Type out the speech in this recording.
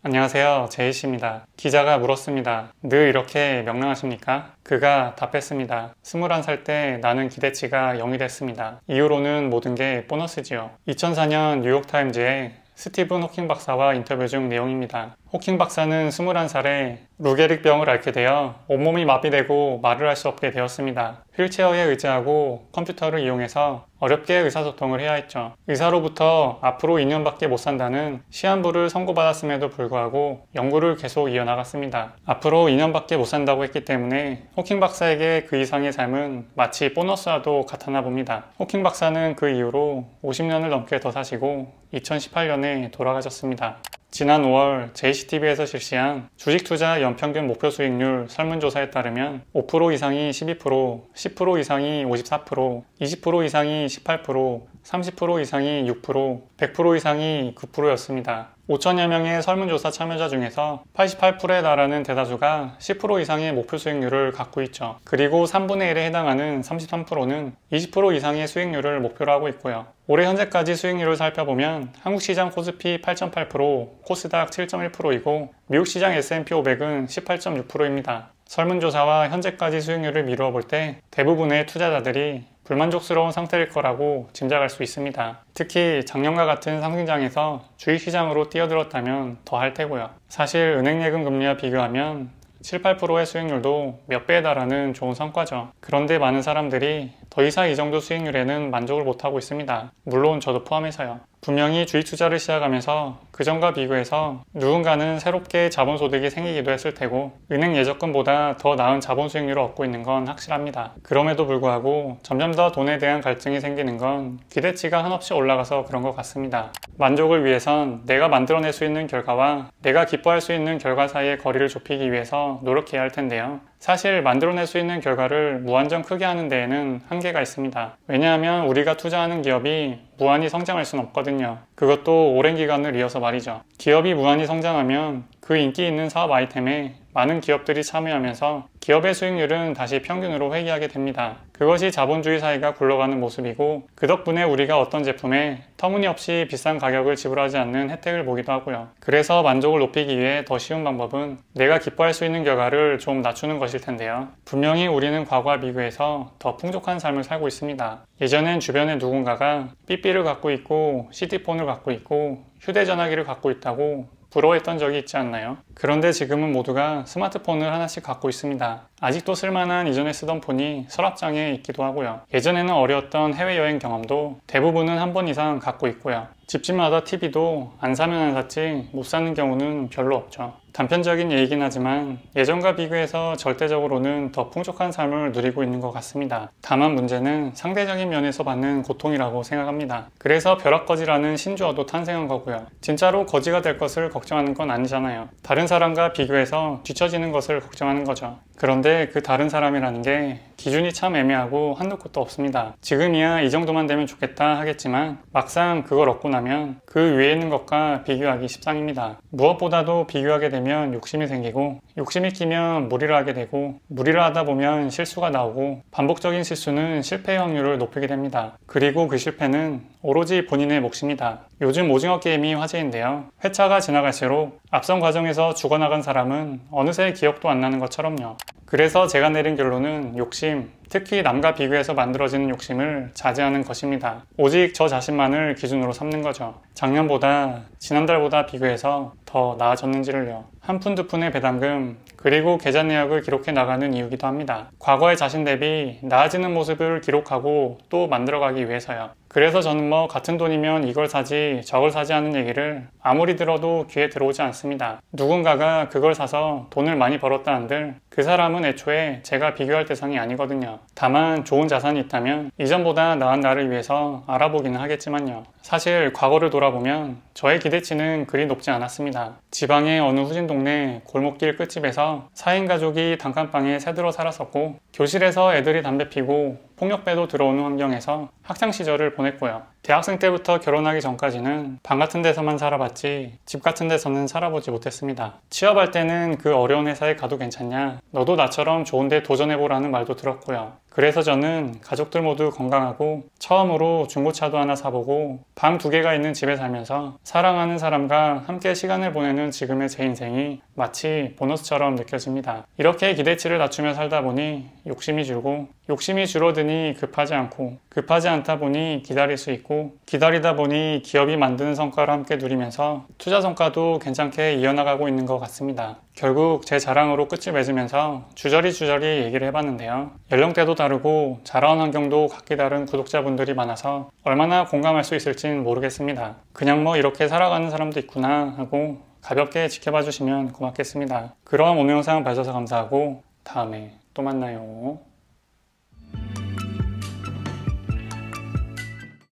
안녕하세요. 제이씨입니다. 기자가 물었습니다. 늘 이렇게 명랑하십니까? 그가 답했습니다. 21살 때 나는 기대치가 0이 됐습니다. 이후로는 모든 게 보너스지요. 2004년 뉴욕타임즈에 스티븐 호킹 박사와 인터뷰 중 내용입니다. 호킹 박사는 21살에 루게릭병을 앓게 되어 온몸이 마비되고 말을 할 수 없게 되었습니다. 휠체어에 의지하고 컴퓨터를 이용해서 어렵게 의사소통을 해야 했죠. 의사로부터 앞으로 2년밖에 못 산다는 시한부를 선고받았음에도 불구하고 연구를 계속 이어나갔습니다. 앞으로 2년밖에 못 산다고 했기 때문에 호킹 박사에게 그 이상의 삶은 마치 보너스와도 같았나 봅니다. 호킹 박사는 그 이후로 50년을 넘게 더 사시고 2018년에 돌아가셨습니다. 지난 5월 JCTV에서 실시한 주식투자 연평균 목표 수익률 설문조사에 따르면 5% 이상이 12%, 10% 이상이 54%, 20% 이상이 18%, 30% 이상이 6%, 100% 이상이 9%였습니다. 5천여 명의 설문조사 참여자 중에서 88%에 달하는 대다수가 10% 이상의 목표 수익률을 갖고 있죠. 그리고 3분의 1에 해당하는 33%는 20% 이상의 수익률을 목표로 하고 있고요. 올해 현재까지 수익률을 살펴보면 한국시장 코스피 8.8%, 코스닥 7.1%이고 미국시장 S&P 500은 18.6%입니다. 설문조사와 현재까지 수익률을 미루어 볼 때 대부분의 투자자들이 불만족스러운 상태일 거라고 짐작할 수 있습니다. 특히 작년과 같은 상승장에서 주식시장으로 뛰어들었다면 더 할 테고요. 사실 은행 예금 금리와 비교하면 7, 8%의 수익률도 몇 배에 달하는 좋은 성과죠. 그런데 많은 사람들이 더 이상 이 정도 수익률에는 만족을 못하고 있습니다. 물론 저도 포함해서요. 분명히 주식 투자를 시작하면서 그전과 비교해서 누군가는 새롭게 자본소득이 생기기도 했을 테고 은행 예적금보다 더 나은 자본 수익률을 얻고 있는 건 확실합니다. 그럼에도 불구하고 점점 더 돈에 대한 갈증이 생기는 건 기대치가 한없이 올라가서 그런 것 같습니다. 만족을 위해선 내가 만들어낼 수 있는 결과와 내가 기뻐할 수 있는 결과 사이의 거리를 좁히기 위해서 노력해야 할 텐데요. 사실 만들어낼 수 있는 결과를 무한정 크게 하는 데에는 한계가 있습니다. 왜냐하면 우리가 투자하는 기업이 무한히 성장할 수는 없거든요. 그것도 오랜 기간을 이어서 말이죠. 기업이 무한히 성장하면 그 인기 있는 사업 아이템에 많은 기업들이 참여하면서 기업의 수익률은 다시 평균으로 회귀하게 됩니다. 그것이 자본주의 사회가 굴러가는 모습이고 그 덕분에 우리가 어떤 제품에 터무니없이 비싼 가격을 지불하지 않는 혜택을 보기도 하고요. 그래서 만족을 높이기 위해 더 쉬운 방법은 내가 기뻐할 수 있는 결과를 좀 낮추는 것일 텐데요. 분명히 우리는 과거와 비교해서 더 풍족한 삶을 살고 있습니다. 예전엔 주변에 누군가가 삐삐를 갖고 있고 CD폰을 갖고 있고 휴대전화기를 갖고 있다고 부러워했던 적이 있지 않나요? 그런데 지금은 모두가 스마트폰을 하나씩 갖고 있습니다. 아직도 쓸만한 이전에 쓰던 폰이 서랍장에 있기도 하고요. 예전에는 어려웠던 해외여행 경험도 대부분은 한 번 이상 갖고 있고요. 집집마다 TV도 안 사면 안 샀지 못 사는 경우는 별로 없죠. 단편적인 얘기긴 하지만 예전과 비교해서 절대적으로는 더 풍족한 삶을 누리고 있는 것 같습니다. 다만 문제는 상대적인 면에서 받는 고통이라고 생각합니다. 그래서 벼락거지라는 신조어도 탄생한 거고요. 진짜로 거지가 될 것을 걱정하는 건 아니잖아요. 다른 사람과 비교해서 뒤처지는 것을 걱정하는 거죠. 그런데 그 다른 사람이라는 게 기준이 참 애매하고 한도 끝도 없습니다. 지금이야 이 정도만 되면 좋겠다 하겠지만 막상 그걸 얻고 나면 그 위에 있는 것과 비교하기 십상입니다. 무엇보다도 비교하게 되면 욕심이 생기고 욕심이 끼면 무리를 하게 되고 무리를 하다 보면 실수가 나오고 반복적인 실수는 실패의 확률을 높이게 됩니다. 그리고 그 실패는 오로지 본인의 몫입니다. 요즘 오징어 게임이 화제인데요. 회차가 지나갈수록 앞선 과정에서 죽어나간 사람은 어느새 기억도 안 나는 것처럼요. 그래서 제가 내린 결론은 욕심, 특히 남과 비교해서 만들어지는 욕심을 자제하는 것입니다. 오직 저 자신만을 기준으로 삼는 거죠. 작년보다 지난달보다 비교해서 더 나아졌는지를요. 한 푼 두 푼의 배당금 그리고 계좌 내역을 기록해 나가는 이유기도 합니다. 과거의 자신 대비 나아지는 모습을 기록하고 또 만들어가기 위해서요. 그래서 저는 같은 돈이면 이걸 사지 저걸 사지 하는 얘기를 아무리 들어도 귀에 들어오지 않습니다. 누군가가 그걸 사서 돈을 많이 벌었다 한들 그 사람은 애초에 제가 비교할 대상이 아니거든요. 다만 좋은 자산이 있다면 이전보다 나은 나를 위해서 알아보기는 하겠지만요. 사실 과거를 돌아보면 저의 기대치는 그리 높지 않았습니다. 지방의 어느 후진 동네 골목길 끝집에서 4인 가족이 단칸방에 새들어 살았었고 교실에서 애들이 담배 피고 폭력배도 들어오는 환경에서 학창시절을 보냈고요. 대학생 때부터 결혼하기 전까지는 방 같은 데서만 살아봤지 집 같은 데서는 살아보지 못했습니다. 취업할 때는 그 어려운 회사에 가도 괜찮냐? 너도 나처럼 좋은데 도전해보라는 말도 들었고요. 그래서 저는 가족들 모두 건강하고 처음으로 중고차도 하나 사보고 방 2개가 있는 집에 살면서 사랑하는 사람과 함께 시간을 보내는 지금의 제 인생이 마치 보너스처럼 느껴집니다. 이렇게 기대치를 낮추며 살다 보니 욕심이 줄고 욕심이 줄어드니 급하지 않고 급하지 않다 보니 기다릴 수 있고 기다리다 보니 기업이 만드는 성과를 함께 누리면서 투자 성과도 괜찮게 이어나가고 있는 것 같습니다. 결국 제 자랑으로 끝을 맺으면서 주저리 얘기를 해봤는데요. 연령대도 다르고 자라온 환경도 각기 다른 구독자분들이 많아서 얼마나 공감할 수 있을진 모르겠습니다. 그냥 뭐 이렇게 살아가는 사람도 있구나 하고 가볍게 지켜봐 주시면 고맙겠습니다. 그럼 오늘 영상 봐주셔서 감사하고 다음에 또 만나요.